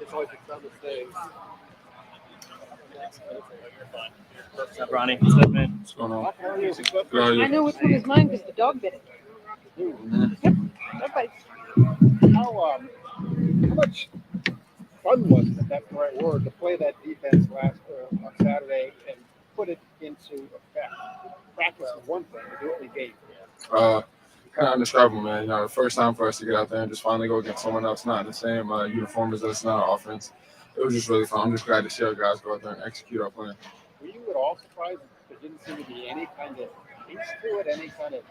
It's always fun to stay. What's up, Ronnie? What's up, man? What's going on? I know which one is mine because the dog bit it. Yep. Everybody. How much fun was it, if that's the right word, to play that defense on Saturday and put it into effect? Practice is one thing, to do it in the game. Kind of indescribable, man. You know, the first time for us to get out there and just finally go against someone else, not the same uniform as us, not our offense. It was just really fun. I'm just glad to see our guys go out there and execute our plan. Were you at all surprised that there didn't seem to be any kind of peace to it, any kind of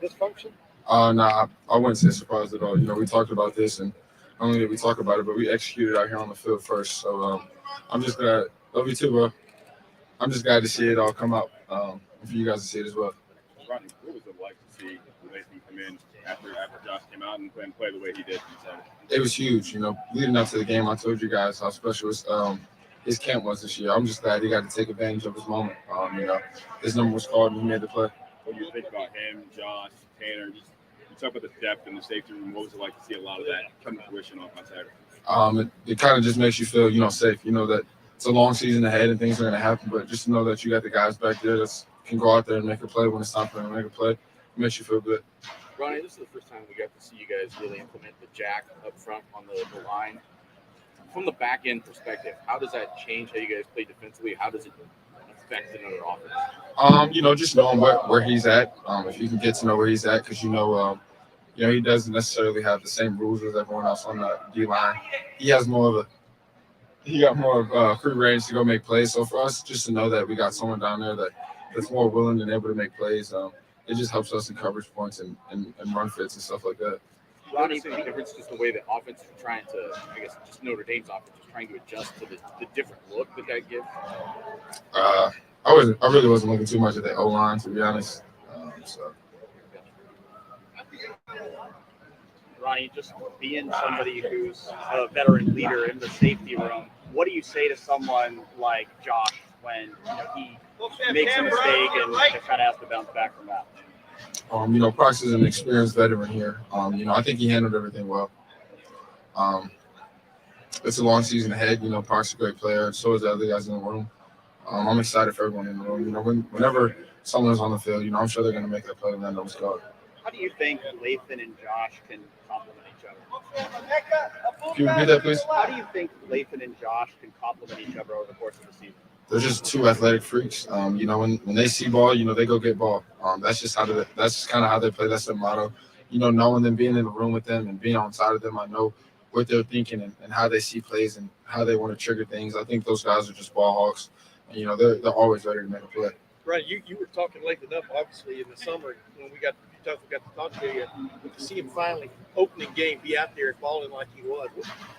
dysfunction? Nah, I wouldn't say surprised at all. You know, we talked about this, and not only did we talk about it, but we executed out here on the field first. So I'm just glad. Love you too, bro. I'm just glad to see it all come out, and for you guys to see it as well. Ronnie, what was it like to see Lathan come in after Josh came out and play the way he did? It was huge. You know, leading up to the game, I told you guys how special his camp was this year. I'm just glad he got to take advantage of his moment. You know, his number was called and he made the play. What do you think about him, Josh, Tanner? Just you talk about the depth in the safety room. What was it like to see a lot of that come to fruition on Saturday? It kind of just makes you feel, you know, safe. You know that it's a long season ahead and things are going to happen, but just to know that you got the guys back there that can go out there and make a play when it's time for them to make a play, it makes you feel good. Ronnie, this is the first time we got to see you guys really implement the jack up front on the line. From the back end perspective, how does that change how you guys play defensively? How does it affect another offense? You know, just knowing where he's at. If you can get to know where he's at, because you know, he doesn't necessarily have the same rules as everyone else on the D line. He got more of free range to go make plays. So for us, just to know that we got someone down there that's more willing and able to make plays, it just helps us in coverage points and run fits and stuff like that. Ronnie, the difference just the way the offense is trying to, I guess, just Notre Dame's offense is trying to adjust to the different look that gives? I really wasn't looking too much at the O-line, to be honest. Ronnie, just being somebody who's a veteran leader in the safety room, what do you say to someone like Josh when he makes a mistake and kind of has to bounce back from that? You know, Prox is an experienced veteran here. You know, I think he handled everything well. It's a long season ahead. You know, Prox is a great player. So is the other guys in the room. I'm excited for everyone in the room. You know, whenever someone's on the field, you know, I'm sure they're going to make that play and then they'll score. How do you think Lathan and Josh can complement each other? Can you repeat that, please? How do you think Lathan and Josh can complement each other over the course of the season? They're just two athletic freaks. You know, when they see ball, you know, they go get ball. That's just kind of how they play. That's their motto. You know, knowing them, being in the room with them and being on side of them, I know what they're thinking and how they see plays and how they want to trigger things. I think those guys are just ball hawks. And, you know, they're always ready to make a play. Right, you were talking Lathan up, obviously, in the summer when we got to talk to you. To see him finally opening game, be out there and balling like he was.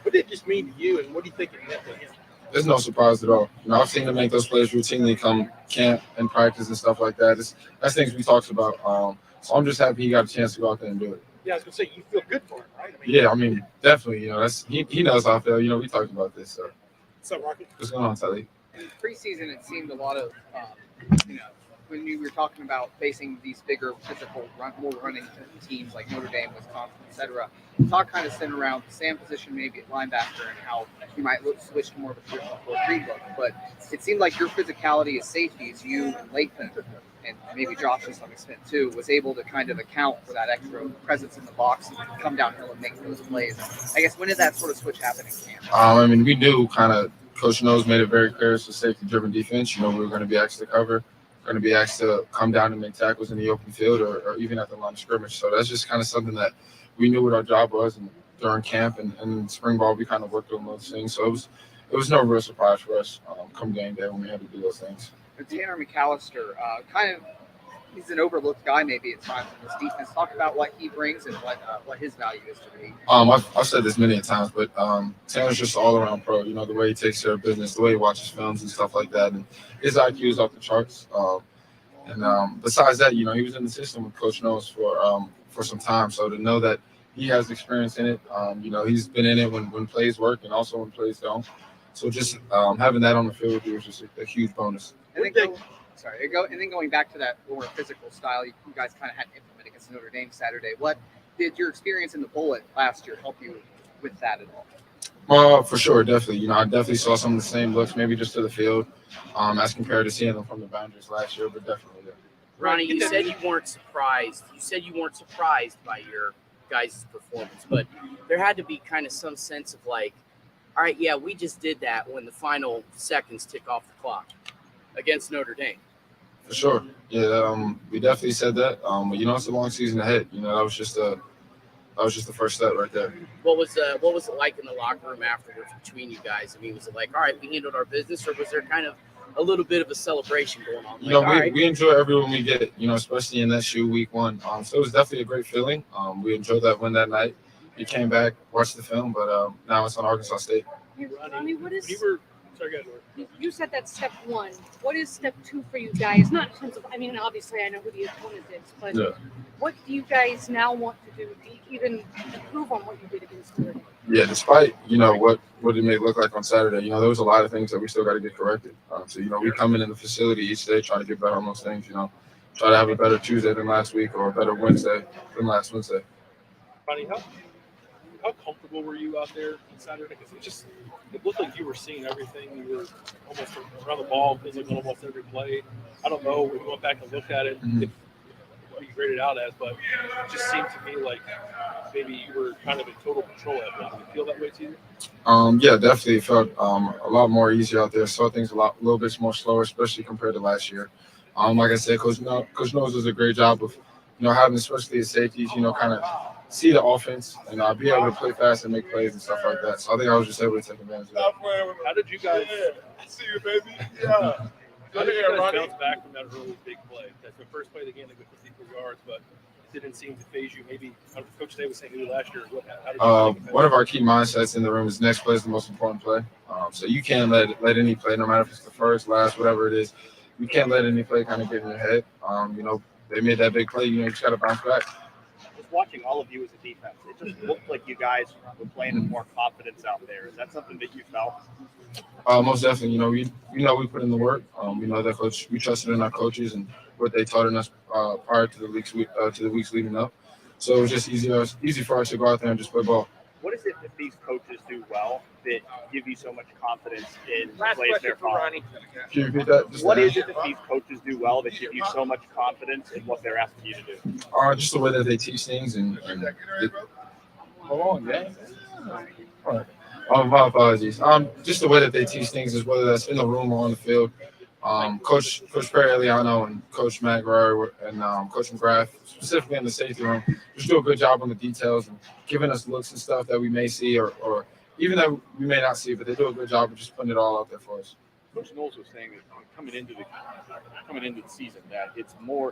What did it just mean to you, and what do you think it meant to him? There's no surprise at all. You know, I've seen him make those plays routinely come camp and practice and stuff like that. That's things we talked about. So I'm just happy he got a chance to go out there and do it. Yeah, I was gonna say you feel good for him, right? I mean, definitely. You know, he knows how I feel. You know, we talked about this. So. What's up, Rocky? What's going on, Tally? In preseason, it seemed a lot of, when you were talking about facing these bigger, physical, more running teams like Notre Dame, Wisconsin, etc., talk kind of centered around the Sam position, maybe at linebacker, and how you might switch to more of a traditional 4-3 look. But it seemed like your physicality as safeties, you and Lathan, and maybe Josh to some extent too, was able to kind of account for that extra presence in the box and come downhill and make those plays. I guess when did that sort of switch happen in camp? I mean, we knew kind of Coach Knows made it very clear it's a safety-driven defense. You know, we were going to be asked to cover, going to be asked to come down and make tackles in the open field or even at the line of scrimmage. So that's just kind of something that we knew what our job was, and during camp and spring ball, we kind of worked on those things. So it was no real surprise for us come game day when we had to do those things. Tanner McAllister, he's an overlooked guy maybe at times in this defense. Talk about what he brings and what his value is to the team. I've said this many times, but Tanner's just all around pro. You know, the way he takes care of business, the way he watches films and stuff like that, and his IQ is off the charts. Besides that, you know, he was in the system with Coach Knows for some time, so to know that he has experience in it, you know, he's been in it when plays work and also when plays don't. So just having that on the field was just a huge bonus. And then going back to that more physical style you guys kind of had to implement against Notre Dame Saturday. What did your experience in the Bullet last year help you with that at all? For sure, definitely. You know, I definitely saw some of the same looks, maybe just to the field, as compared to seeing them from the boundaries last year, but definitely. Yeah. Ronnie, you said you weren't surprised. You said you weren't surprised by your guys' performance, but there had to be kind of some sense of like, all right, yeah, we just did that when the final seconds tick off the clock against Notre Dame. For sure. Yeah, we definitely said that. But you know, it's a long season ahead. You know, that was just the first step right there. What was it like in the locker room afterwards between you guys? I mean, was it like, all right, we handled our business, or was there kind of a little bit of a celebration going on? You know, Like, we enjoy every win we get, you know, especially in that shoe week 1. So it was definitely a great feeling. We enjoyed that win that night. We came back, watched the film, but now it's on Arkansas State. Ronnie, what is? Sorry, go ahead, Laura. You said that's step 1. What is step 2 for you guys? Not in terms of, I mean, obviously I know who the opponent is, but Yeah. what do you guys now want to do to even improve on what you did against Notre Dame? Yeah, despite, you know, what it may look like on Saturday, you know, there was a lot of things that we still got to get corrected. So, you know, we come in the facility each day trying to get better on those things, you know, try to have a better Tuesday than last week or a better Wednesday than last Wednesday. Ronnie, how comfortable were you out there on Saturday? Because it looked like you were seeing everything. You were almost around the ball, feels like on almost every play. I don't know when you went back and looked at it, what you graded out as, but it just seemed to me like maybe you were kind of in total control at that. Did you feel that way to you? Yeah, definitely felt a lot more easier out there. Saw things a little bit more slower, especially compared to last year. Like I said, Coach Knowles does a great job of, you know, having especially his safeties, you know, kind of see the offense and be able to play fast and make plays and stuff like that. So I think I was just able to take advantage of that. How did you guys? I see you, baby. Yeah. How did you guys bounce back from that early big play? That's the first play of the game. They went 54 yards, but it didn't seem to phase you. Maybe Coach Day was saying to you last year. How did you one of our key mindsets in the room is next play is the most important play. So you can't let any play, no matter if it's the first, last, whatever it is, you can't let any play kind of get in your head. You know, they made that big play. You know, you just got to bounce back. Just watching all of you as a defense, it just looked like you guys were playing with more confidence out there. Is that something that you felt? Most definitely. You know, we put in the work. We know that we trusted in our coaches and what they taught us prior to the weeks leading up. So it was just easy for us to go out there and just play ball. What is it that these coaches do well that give you so much confidence in the Last plays question they're for calling? Ronnie. Can you repeat that? What is it that these coaches do well that give you so much confidence in what they're asking you to do? Just the way that they teach things and hold on, yeah. All right. My apologies. Just the way that they teach things is whether that's in the room or on the field. Coach Perry Eliano and Coach Matt Guerrero and Coach McGrath, specifically in the safety room, just do a good job on the details and giving us looks and stuff that we may see or even that we may not see, but they do a good job of just putting it all out there for us. Coach Knowles was saying that coming into the season that it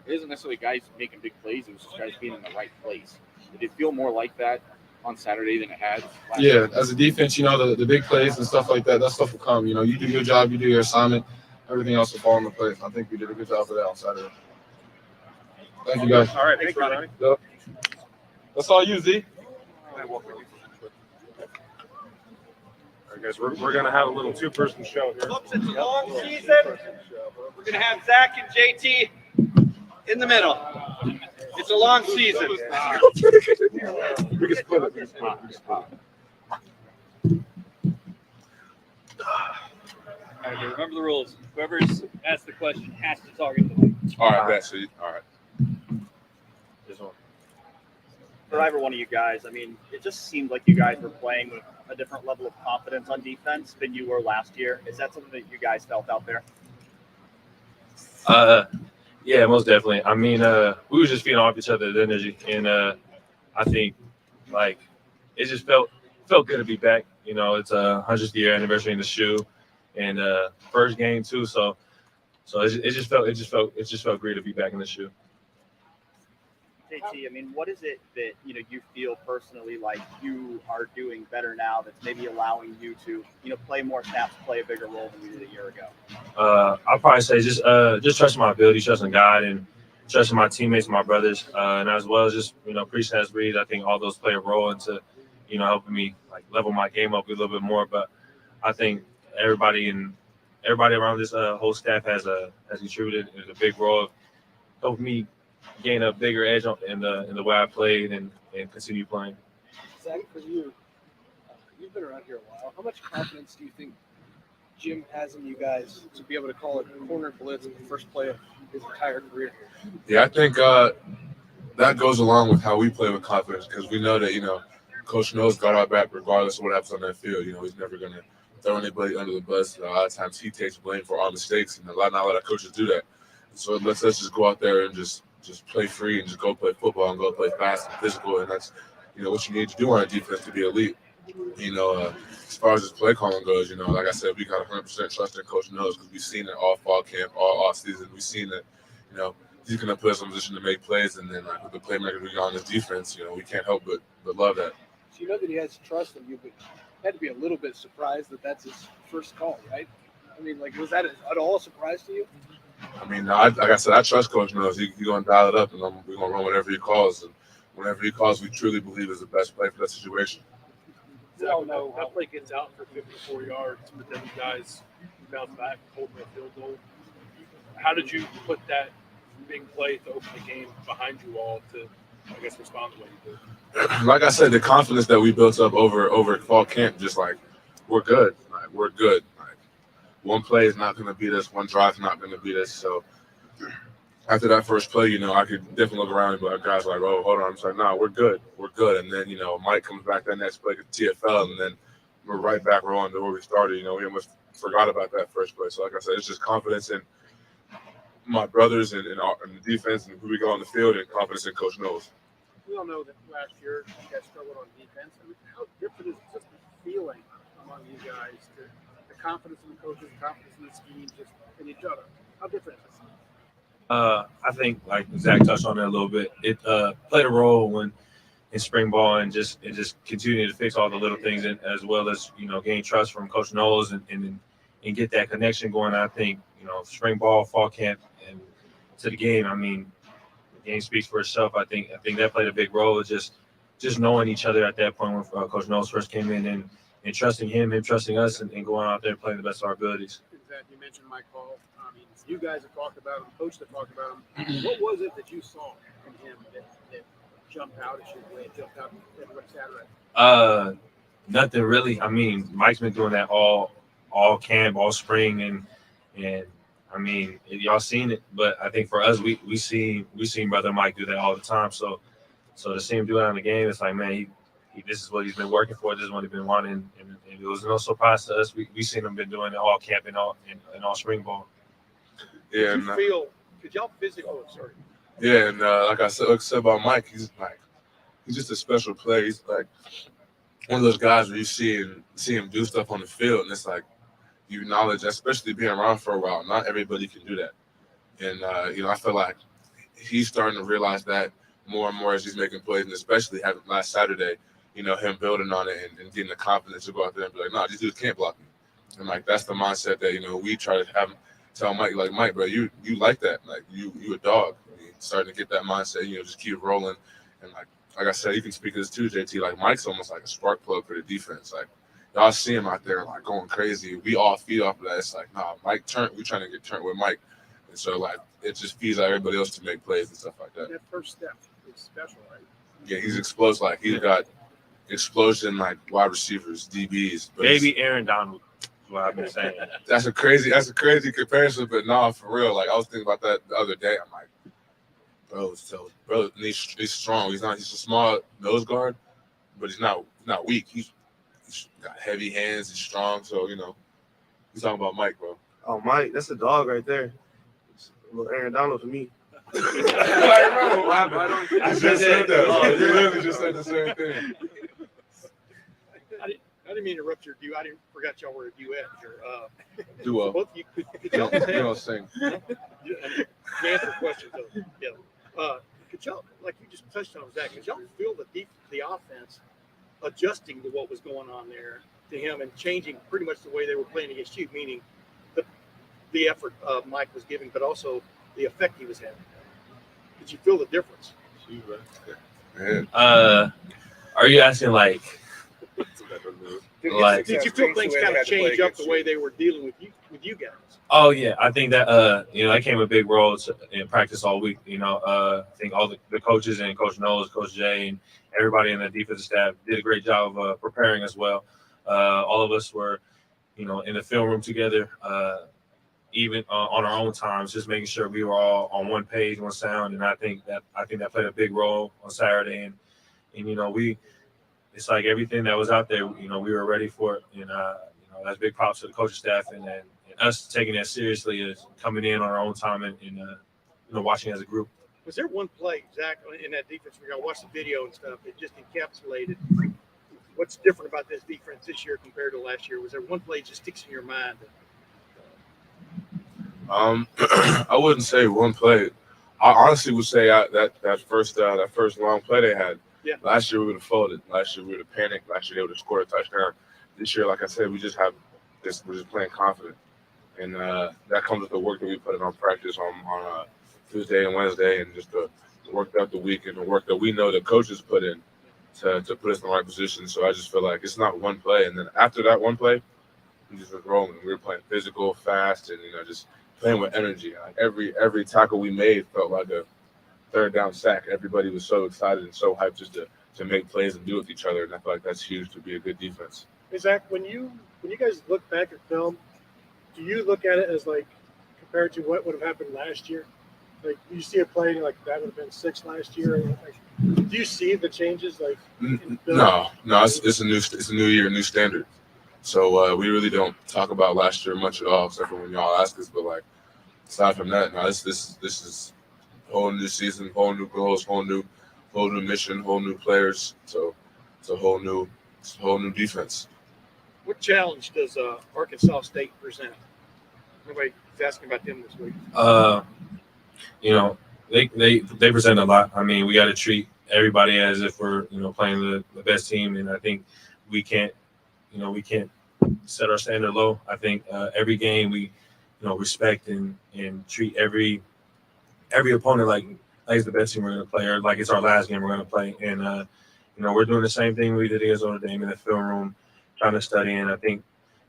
isn't necessarily guys making big plays, it was just guys being in the right place. Did it feel more like that on Saturday than it had last Yeah, year? as a defense, you know, the big plays and stuff like that stuff will come. You know, you do your job, you do your assignment, everything else will fall into place. I think we did a good job of that on Saturday. Thank you, guys. All right, thanks, Ronnie. Yep. That's all you, Z. All right, guys, we're going to have a little two-person show here. Folks, it's a long season. We're going to have Zach and JT in the middle. It's a long season. We can split it. All right, remember the rules. Whoever's asked the question has to target the mic. All right, that's it. All right. For either one of you guys, I mean, it just seemed like you guys were playing with a different level of confidence on defense than you were last year. Is that something that you guys felt out there? Yeah, most definitely. I mean, we were just feeding off each other's energy, and I think like it just felt good to be back. You know, it's a 100th year anniversary in the shoe, and first game too. So it just felt great to be back in the shoe. JT, I mean, what is it that you feel personally like you are doing better now that's maybe allowing you to play more snaps, play a bigger role than you did a year ago? I'll probably say just trusting my ability, trusting God, and trusting my teammates, my brothers, and as well as just preaching as breathe. I think all those play a role into helping me like level my game up a little bit more. But I think everybody around this whole staff has contributed in a big role of helping me gain a bigger edge in the way I played and continue playing. Zach, for you, you've been around here a while. How much confidence do you think Jim has in you guys to be able to call a corner blitz at the first play of his entire career? Yeah, I think that goes along with how we play with confidence because we know that, Coach knows got our back regardless of what happens on that field. He's never going to throw anybody under the bus. A lot of times he takes blame for our mistakes, and not a lot of coaches do that. So let's just go out there and just play free and just go play football and go play fast and physical, and that's what you need to do on a defense to be elite. As far as his play calling goes, like I said, we got 100% trust in Coach Knows because we've seen it all fall camp, all off season. We've seen that, he's going to put us in a position to make plays, and then with the playmakers we got on his defense, we can't help but love that. So you know that he has trust in you, but you had to be a little bit surprised that that's his first call, right? I mean, was that at all a surprise to you? I mean, like I said, I trust Coach Knows. He's going to dial it up, and we're going to run whatever he calls. And whenever he calls, we truly believe is the best play for that situation. We all know that play gets out for 54 yards, but then you guys bounce back, holding a field goal. How did you put that big play to open the game behind you all to, respond the way you did? Like I said, the confidence that we built up over fall camp, just we're good. We're good. One play is not going to beat us. One drive is not going to beat us. So after that first play, I could definitely look around and be like, guys, oh, hold on. I'm saying, no, we're good. We're good. And then, Mike comes back that next play to TFL, and then we're right back rolling to where we started. We almost forgot about that first play. So like I said, it's just confidence in my brothers and the defense and who we got on the field, and confidence in Coach Knowles. We all know that last year you guys struggled on defense. I mean, how different is just the feeling among you guys, the confidence in the coaches, the confidence in the scheme, just in each other? How different is this? I think, like Zach touched on it a little bit, it played a role in spring ball and just continue to fix all the little things, and as well as gain trust from Coach Knowles and get that connection going. I think spring ball, fall camp, and to the game. I mean, the game speaks for itself. I think that played a big role. Just knowing each other at that point when Coach Knowles first came in and trusting him trusting us, and going out there and playing the best of our abilities. You mentioned Mike Hall. I mean, you guys have talked about him, coach have talked about him. What was it that you saw in him that jumped out at you the way it jumped out every Saturday? Nothing really. I mean, Mike's been doing that all camp, all spring, and I mean, y'all seen it. But I think for us, we seen Brother Mike do that all the time. So to see him do it on the game, it's like, man, this is what he's been working for. This is what he's been wanting, and it was no surprise to us. We seen him been doing it all camp and all spring ball. Yeah, could y'all physically? Oh, sorry. Yeah, and like I said about Mike, he's just a special player. He's like one of those guys where you see him do stuff on the field, and it's like you acknowledge, especially being around for a while, not everybody can do that. And I feel like he's starting to realize that more and more as he's making plays, and especially having last Saturday, him building on it and getting the confidence to go out there and be like, no, these dudes can't block me. And that's the mindset that we try to have. Tell Mike, Mike, bro, you like that. You a dog. You're starting to get that mindset, just keep rolling. And like I said, you can speak to this too, JT. Mike's almost like a spark plug for the defense. Y'all see him out there going crazy. We all feed off of that. It's like, nah, Mike turn. We trying to get turned with Mike. And so it just feeds out everybody else to make plays and stuff like that. That first step is special, right? Yeah, he's explosive. He's got explosion wide receivers, DBs. Baby Aaron Donald. What I've been saying. That's a crazy comparison, but no, for real. I was thinking about that the other day. I'm like, bro, he's strong. He's a small nose guard, but he's not weak. He's got heavy hands. He's strong. So he's talking about Mike, bro. Oh, Mike, that's a dog right there. It's a little Aaron Donald for me. I just said that. You literally just said the same thing. I didn't mean to interrupt your duo. I forgot y'all were a duet. Duo. Both of you could y'all You don't sing. answer questions. Yeah. Could y'all, like you just touched on Zach, could y'all feel the offense adjusting to what was going on there to him and changing pretty much the way they were playing against you, meaning the effort Mike was giving, but also the effect he was having? Did you feel the difference? Are you asking Like, Did you feel things kind of change up the way they were dealing with you guys? oh yeah, I think that that came a big role in practice all week. I think all the coaches and Coach Knowles, Coach Jay, and everybody in the defensive staff did a great job of preparing as well. All of us were, in the film room together, even on our own times, just making sure we were all on one page, one sound. And I think that played a big role on Saturday. And it's like everything that was out there, we were ready for it. And that's big props to the coaching staff and us taking that seriously as coming in on our own time and watching as a group. Was there one play, Zach, in that defense where I watched the video and stuff, it just encapsulated what's different about this defense this year compared to last year? Was there one play that just sticks in your mind? I wouldn't say one play. I honestly would say that first long play they had. Yeah. Last year we would have folded. Last year we would have panicked. Last year they would have scored a touchdown. This year, like I said, we're just playing confident, and that comes with the work that we put in on practice on Tuesday and Wednesday, and just the work throughout the week and the work that we know the coaches put in to put us in the right position. So I just feel like it's not one play, and then after that one play, we just were rolling. We were playing physical, fast, and just playing with energy. Like every tackle we made felt like a third down sack. Everybody was so excited and so hyped just to make plays and do it with each other, and I feel like that's huge to be a good defense. Hey, Zach, when you guys look back at film, do you look at it as like compared to what would have happened last year? Like you see a play and you're like that would have been 6 last year. Like, do you see the changes? Like no, it's a new year, new standard. So we really don't talk about last year much at all, except for when y'all ask us. But like aside from that, no, this is a whole new season, whole new goals, whole new mission, whole new players. So it's a whole new defense. what challenge does Arkansas State present? Nobody's asking about them this week. They present a lot. I mean, we got to treat everybody as if we're playing the best team, and I think we can't set our standard low. I think every game we respect and treat every opponent like it's the best team we're going to play, or like it's our last game we're going to play. And we're doing the same thing we did against Notre Dame in the film room, trying to study. And I think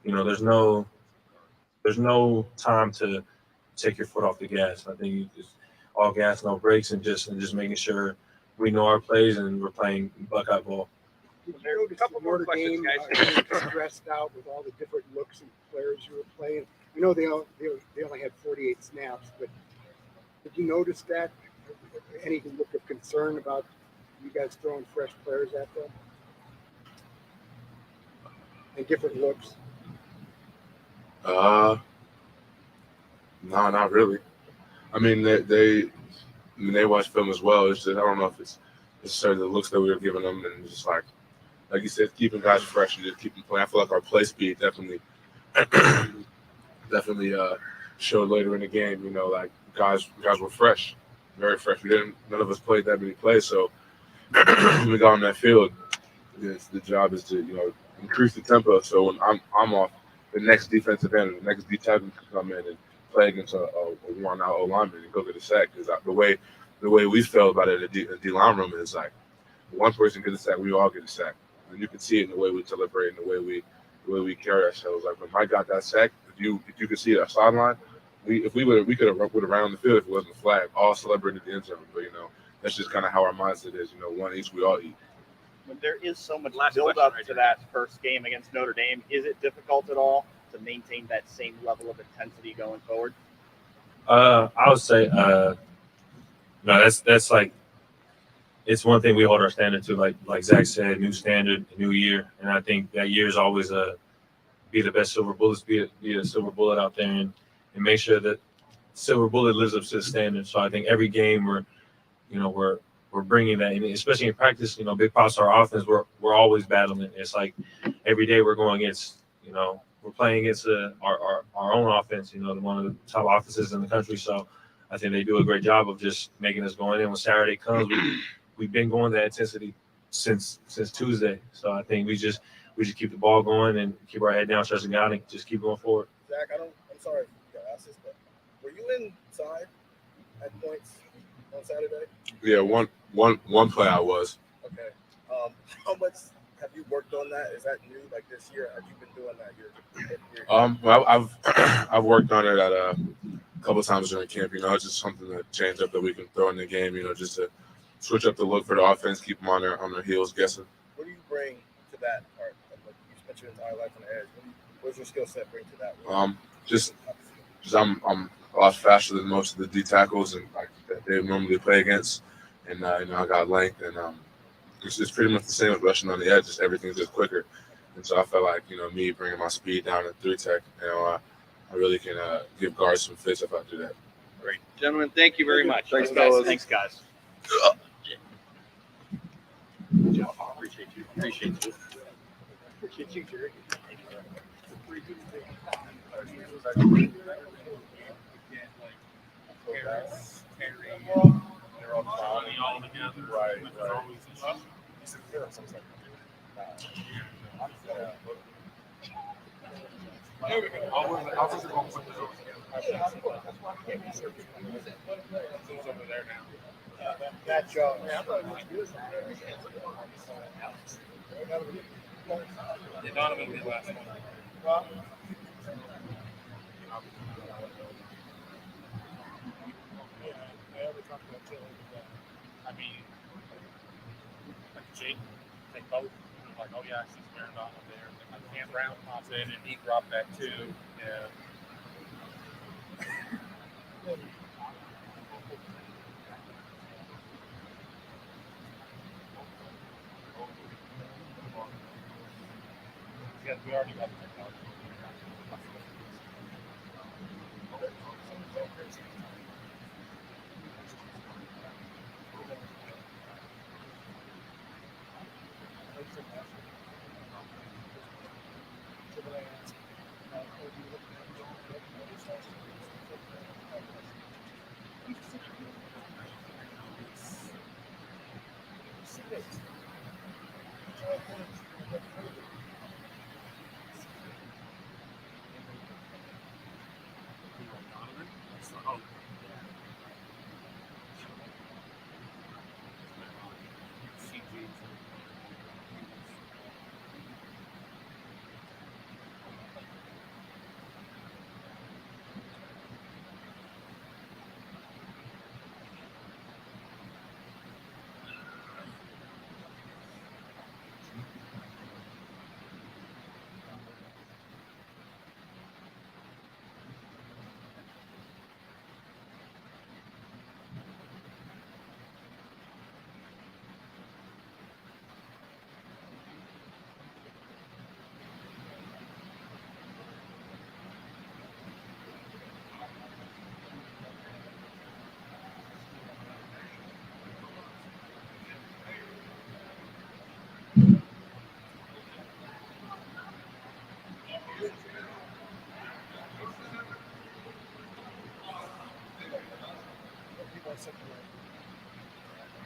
there's no time to take your foot off the gas. I think you just all gas, no brakes, and just making sure we know our plays and we're playing Buckeye ball. There's a couple more questions, guys. Stressed out with all the different looks and players you were playing. They only had 48 snaps, but did you notice that? Any look of concern about you guys throwing fresh players at them and different looks? No, not really. I mean, they watch film as well. It's just I don't know if it's certain the looks that we were giving them, and just like you said, keeping guys fresh and just keeping playing. I feel like our play speed definitely showed later in the game. Like guys were fresh, very fresh. None of us played that many plays, so when we got on that field, the job is to increase the tempo. So when I'm off, the next defensive end, the next D tackle can come in and play against a worn-out O-lineman and go get a sack. Because the way we felt about it in the D-line room is like one person gets a sack, we all get a sack, and you can see it in the way we celebrate and the way we carry ourselves. Like when Mike got that sack, if you could see that sideline, we could have around the field if it wasn't a flag, all celebrated the end zone. But that's just kind of how our mindset is. One eats, we all eat. When there is so much build up to that first game against Notre Dame, is it difficult at all to maintain that same level of intensity going forward? I would say no. That's like it's one thing we hold our standard to. Like Zach said, new standard, new year, and I think that year is always be the best silver bullets, be a silver bullet out there, and make sure that silver bullet lives up to the standard. So I think every game we're bringing that, and especially in practice. Big props to our offense. We're always battling. It's like every day we're going against. We're playing against our own offense. One of the top offenses in the country. So I think they do a great job of just making us going in. When Saturday comes, we've been going that intensity since Tuesday. So I think we just keep the ball going and keep our head down, trusting God, and just keep going forward. Zach, I'm sorry to ask this, but were you inside at points on Saturday? Yeah, one play I was. Okay. How much Have you worked on that? Is that new? Like this year? Have you been doing that? Well, I've I've worked on it at a couple times during camp. You know, it's just something to change up that we can throw in the game. You know, just to switch up the look for the offense, keep them on their heels, guessing. What do you bring to that part? Like you spent your entire life on the edge. What does your skill set bring to that? Just I'm a lot faster than most of the D tackles and like that they normally play against, and you know I got length and it's pretty much the same with rushing on the edge. Just everything's just quicker, and so I felt like you know me bringing my speed down at 3 tech, you know I really can give guards some fits if I do that. Great, gentlemen. Thank you very much. Thanks, guys. Thanks, guys. Appreciate you. Appreciate you. Appreciate you, Jerry. That job. Donovan did last one. I mean, like Jake, take both. Like, oh yeah, I see Aaron Donald there. Like Cam Brown pops in and he dropped back too. Yeah. Yeah, we already got the technology.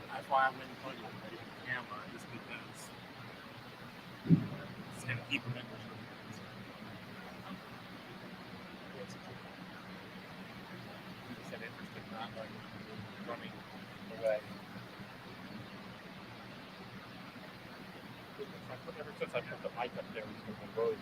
That's why I went and put it on the camera, just because it's going to keep them interested. He said interested, not like running away. Ever since I put the mic up there, it's been really.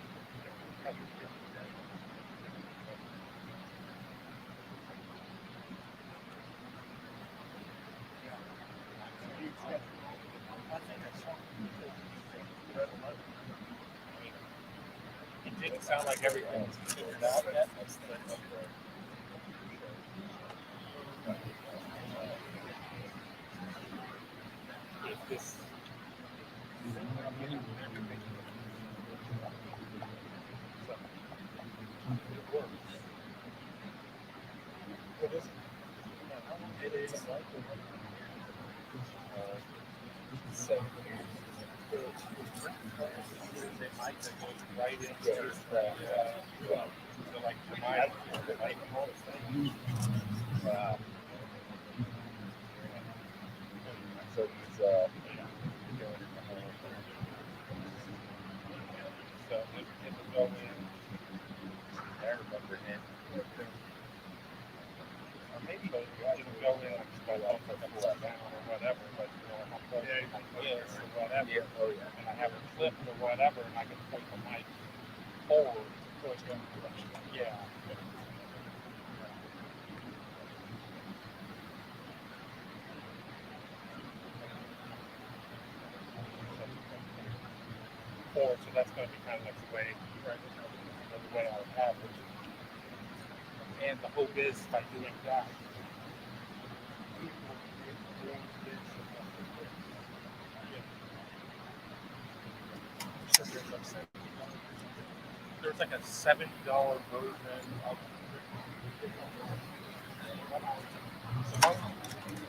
It didn't sound like everything was figured out yet. This it works. It is. It is. They might that goes right into so like tonight, like so he's so it'll go in. I remember him. Or maybe it'll go in like or whatever, but you know, yes or whatever. Yeah. Oh yeah. And I have a clip or whatever, and I can point the mic forward so it's going to direction. Yeah. Forward, so that's going to be kind of like the way, right? The way I would have it. And the hope is by doing that. There's like a $70 version of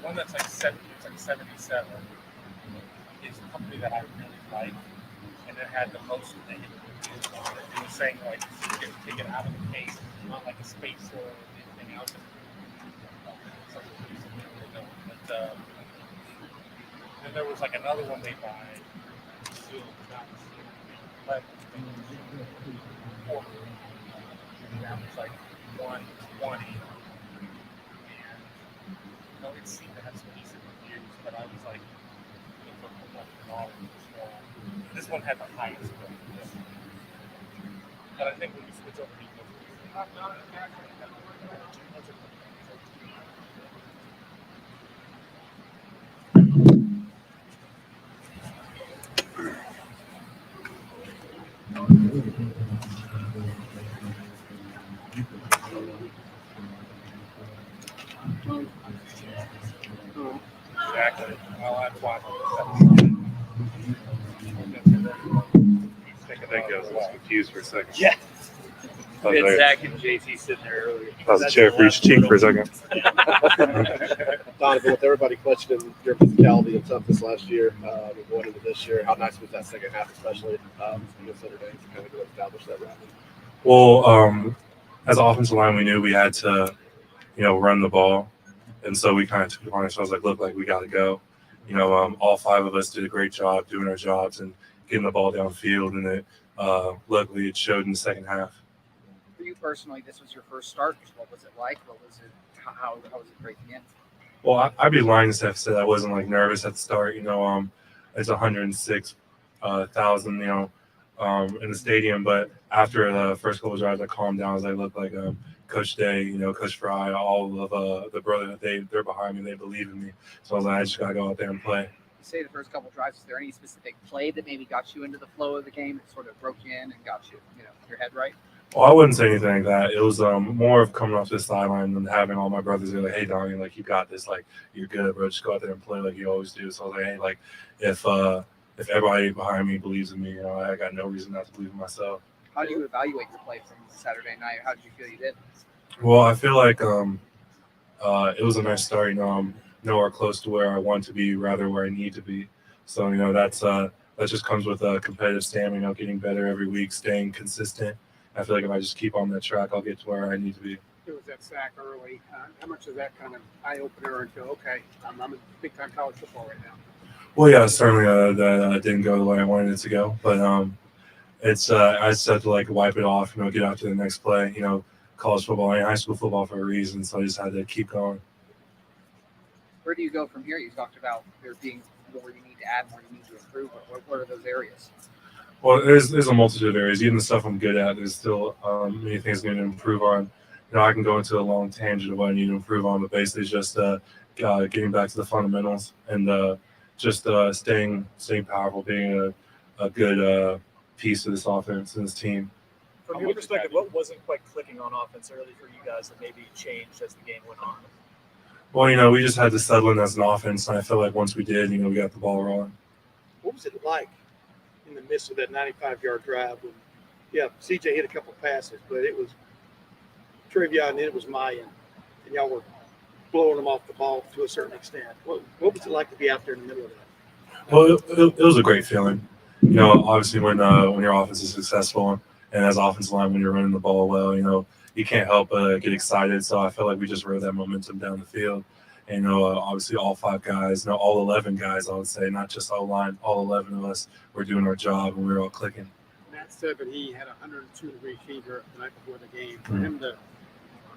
one that's like 70, it's like 77 is a company that I really like, and it had the most thing. It was saying like you can take it out of the case, not like a space or anything else. But then there was like another one they buy. But that was like 120. And it seemed to have some decent reviews, but I was like, this one had the highest one. But I think when you switch over to exactly. Well, that's why. I think I was confused for a second. Yeah. I We was had like- Zach and JT sitting there earlier. I was a chair for each cheek for a second. Donovan, with everybody questioning your physicality and toughness last year, going into this year, how nice was that second half, especially against Notre Dame, to kind of go establish that rally? Well, as offensive line, we knew we had to, run the ball, and so we kind of took it on ourselves. Like, look, like we got to go. All five of us did a great job doing our jobs and getting the ball downfield, and it luckily it showed in the second half. For you personally, this was your first start. What was it like? What was it? How was it breaking in? Well, I'd be lying if I said I wasn't like nervous at the start. It's 106,000, in the stadium. But after the first couple of drives, I calmed down as I looked like Coach Day, Coach Fry, all of the brother, they're behind me. They believe in me. So I was like, I just gotta go out there and play. You say the first couple drives. Is there any specific play that maybe got you into the flow of the game that sort of broke you in and got you, your head right? Well, I wouldn't say anything like that. It was more of coming off the sideline and having all my brothers be like, "Hey, Donnie, like you got this. Like you're good, bro. Just go out there and play like you always do." So I was like, "Hey, like if everybody behind me believes in me, I got no reason not to believe in myself." How do you evaluate the play from Saturday night? How did you feel you did? Well, I feel like it was a nice start. I'm nowhere close to where I want to be, rather where I need to be. So that just comes with a competitive stamina. Getting better every week, staying consistent. I feel like if I just keep on that track, I'll get to where I need to be. There was that sack early. How much is that kind of eye opener into okay, I'm a big time college football right now? Well, yeah, certainly that didn't go the way I wanted it to go, but it's I just had to like wipe it off, get out to the next play. College football and high school football for a reason, so I just had to keep going. Where do you go from here? You talked about there being more you need to add, more you need to improve. What are those areas? Well, there's a multitude of areas. Even the stuff I'm good at, there's still many things I need to improve on. I can go into a long tangent of what I need to improve on, but basically it's just getting back to the fundamentals and just staying powerful, being a good piece of this offense and this team. From your perspective, what wasn't quite clicking on offense early for you guys that maybe changed as the game went on? Well, we just had to settle in as an offense, and I feel like once we did, we got the ball rolling. What was it like in the midst of that 95-yard drive when, CJ hit a couple of passes, but it was Trevion and it was Mayan, and y'all were blowing them off the ball to a certain extent. What was it like to be out there in the middle of that? Well, it was a great feeling. Obviously when your offense is successful and as offensive line when you're running the ball well, you can't help but get excited. So I feel like we just rode that momentum down the field. And, obviously all 5 guys, all 11 guys, I would say, not just O-line, all 11 of us were doing our job and we were all clicking. Matt said that he had a 102-degree fever the night before the game. For him to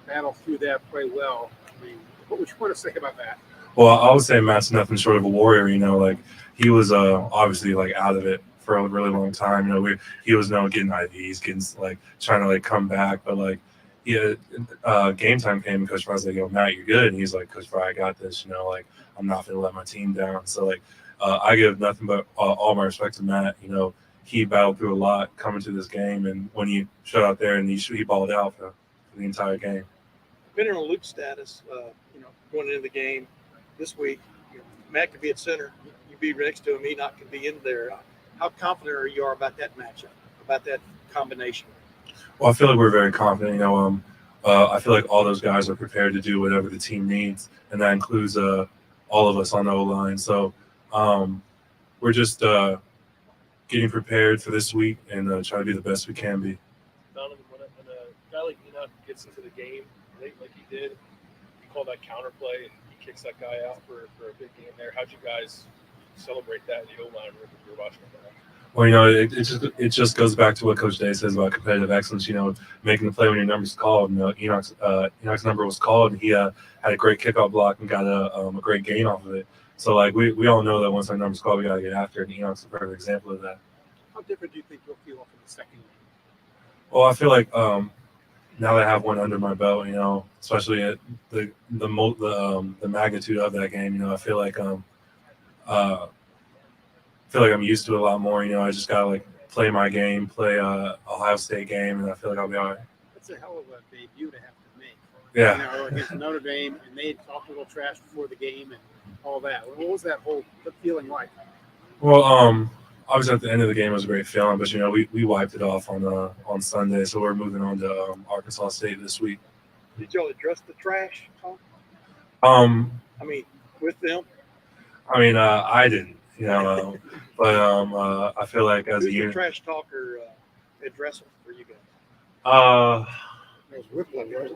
battle through that, play well, I mean, what would you want to say about that? Well, I would say Matt's nothing short of a warrior. Like he was obviously like out of it for a really long time. He was getting IVs, getting like trying to like come back, but like yeah, game time came and Coach Fry was like, "Yo, Matt, you're good," and he's like, "Coach Fry, I got this." Like I'm not gonna let my team down. So like I give nothing but all my respect to Matt. He battled through a lot coming to this game, and when he showed out there and he balled out for the entire game. Depending on Luke's status, going into the game this week, Matt could be at center. You'd be next to him. He could be in there. How confident are you about that matchup, about that combination? Well, I feel like we're very confident. I feel like all those guys are prepared to do whatever the team needs, and that includes all of us on the O-line. So we're just getting prepared for this week and try to be the best we can be. Donovan, when a guy like Enoch gets into the game late like he did, you call that counterplay and he kicks that guy out for a big game there. How'd you guys celebrate that in the O-line room when you were watching that? Well, it just goes back to what Coach Day says about competitive excellence. Making the play when your number's called. Enoch's number was called, and he had a great kickoff block and got a great gain off of it. So like we all know that once our number's called, we got to get after it. And Enoch's a perfect example of that. How different do you think you'll feel off in the second game? Well, I feel like now that I have one under my belt, especially at the magnitude of that game, I feel like I'm used to it a lot more. I just gotta like play my game, play Ohio State game, and I feel like I'll be all right. That's a hell of a debut to have to make. Yeah. Against Notre Dame, and they talked a little trash before the game and all that. What was that whole feeling like? Well, obviously at the end of the game it was a great feeling, but we wiped it off on Sunday, so we're moving on to Arkansas State this week. Did y'all address the trash talk? With them? I didn't, but I feel like as Who's a year, the trash talker addresser for you guys? There's Whipland, right?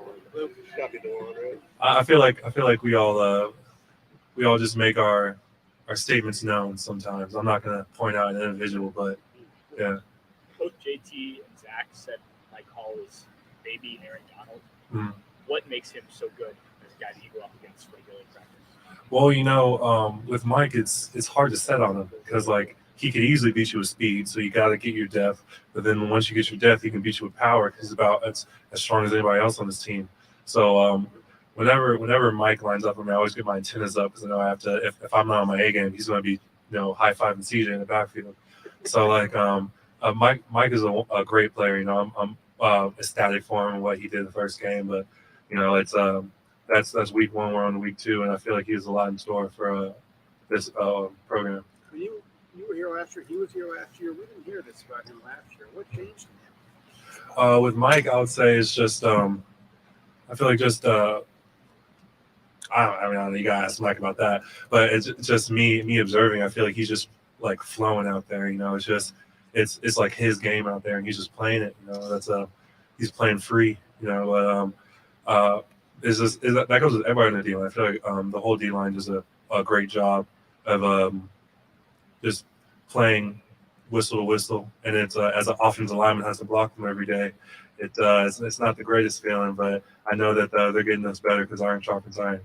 Got to be the one, right? I feel like we all just make our statements known sometimes. I'm not going to point out an individual, but yeah. Both JT and Zach said Mike Hall is baby Aaron Donald. Mm-hmm. What makes him so good as a guy that you go up against regularly in practice? Well, with Mike, it's hard to set on him because like he could easily beat you with speed, so you got to get your depth. But then once you get your depth, he can beat you with power because he's about as strong as anybody else on this team. So whenever Mike lines up, I always get my antennas up because I know I have to. If I'm not on my A game, he's going to be high fiving CJ in the backfield. So like Mike is a great player. I'm ecstatic for him and what he did the first game, but it's that's week one. We're on week two, and I feel like he has a lot in store for this program. You were here last year. He was here last year. We didn't hear this about him last year. What changed in him? With Mike, I would say it's just I feel like just I don't know. You gotta ask Mike about that, but it's just me observing. I feel like he's just like flowing out there. It's just it's like his game out there, and he's just playing it. He's playing free. That goes with everybody in the D line. I feel like the whole D line does a great job of just playing whistle to whistle, and it's as an offensive lineman has to block them every day. It's not the greatest feeling, but I know that they're getting us better because iron sharpens iron.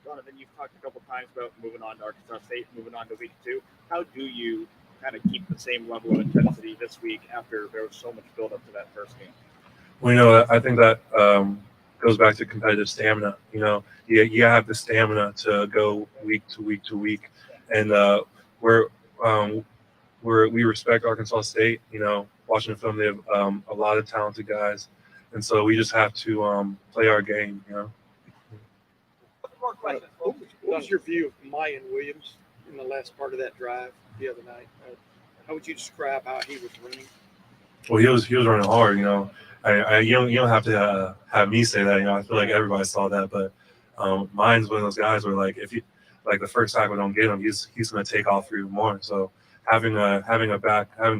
Donovan, you've talked a couple times about moving on to Arkansas State, moving on to week two. How do you kind of keep the same level of intensity this week after there was so much build up to that first game? Well, I think that goes back to competitive stamina. You have the stamina to go week to week to week, and we respect Arkansas State. Watching the film, they have a lot of talented guys, and so we just have to play our game. More questions. What was your view of Mayan Williams in the last part of that drive the other night? How would you describe how he was running? Well, he was running hard. You don't have to have me say that. I feel like everybody saw that, but mine's one of those guys where like if you like the first tackle don't get him, he's going to take off for you more. So having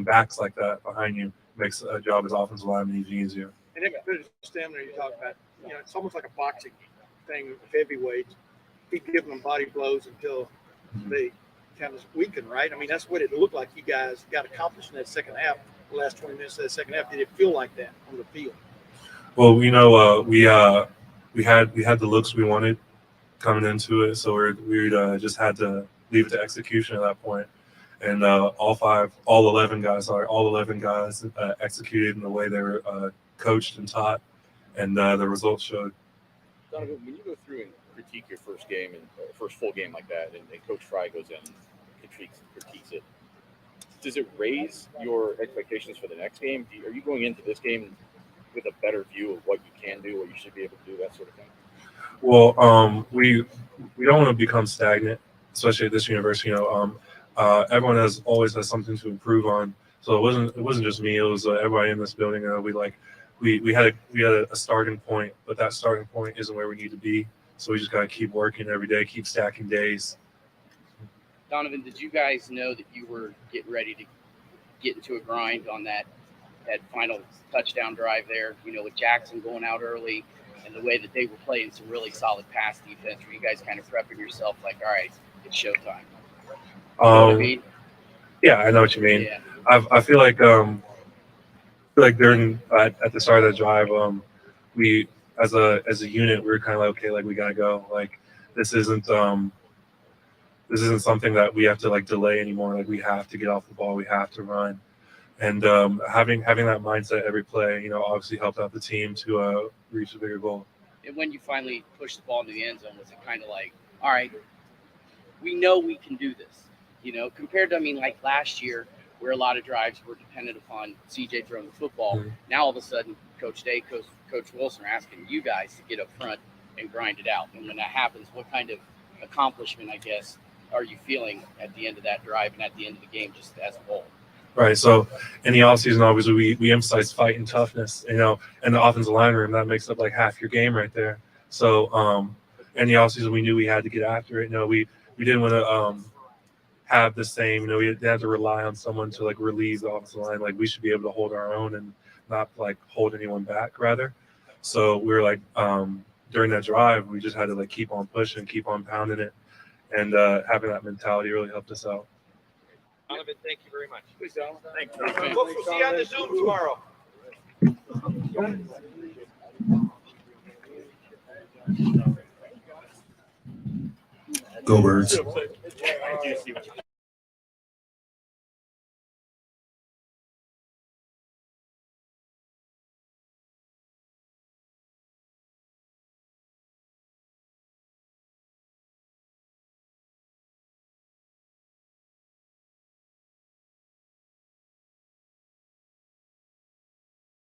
backs like that behind you makes a job as offensive lineman even easier. And that competitive stamina you talk about, it's almost like a boxing thing with heavyweights. Keep giving them body blows until they kind of weaken, right? That's what it looked like you guys got accomplished in that second half. The last 20 minutes of the second half, did it feel like that on the field? Well, we had the looks we wanted coming into it, so we just had to leave it to execution at that point. And all 11 guys executed in the way they were coached and taught, and the results showed. Donovan, when you go through and critique your first game and first full game like that, and Coach Fry goes in and critiques it, does it raise your expectations for the next game? Are you going into this game with a better view of what you can do, what you should be able to do, that sort of thing? Well, we don't want to become stagnant, especially at this university. Everyone always has something to improve on. So it wasn't just me. It was everybody in this building. We had a starting point, but that starting point isn't where we need to be. So we just got to keep working every day, keep stacking days. Donovan, did you guys know that you were getting ready to get into a grind on that final touchdown drive there? With Jackson going out early and the way that they were playing some really solid pass defense, were you guys kind of prepping yourself like, all right, it's showtime? You know what I mean? Yeah, I know what you mean. Yeah. I feel like during at the start of the drive, we as a unit we were kind of like, okay, like we gotta go. Like this isn't something that we have to like delay anymore. Like we have to get off the ball. We have to run. And having that mindset every play, obviously helped out the team to reach a bigger goal. And when you finally pushed the ball into the end zone, was it kind of like, all right, we know we can do this, compared to, like last year where a lot of drives were dependent upon CJ throwing the football. Mm-hmm. Now all of a sudden, Coach Day, Coach Wilson are asking you guys to get up front and grind it out. And when that happens, what kind of accomplishment, I guess, are you feeling at the end of that drive and at the end of the game just as a whole? Right. So in the offseason, obviously, we emphasize fight and toughness, and the offensive line room, that makes up like half your game right there. So in the offseason, we knew we had to get after it. We didn't want to have the same, we didn't have to rely on someone to like relieve the offensive line. Like we should be able to hold our own and not like hold anyone back rather. So we were like, during that drive, we just had to like keep on pushing, keep on pounding it. And having that mentality really helped us out. Donovan, thank you very much. Please, Donald. Thanks. Folks, we'll see you on the Zoom tomorrow. Go Birds. Thank you, Steve.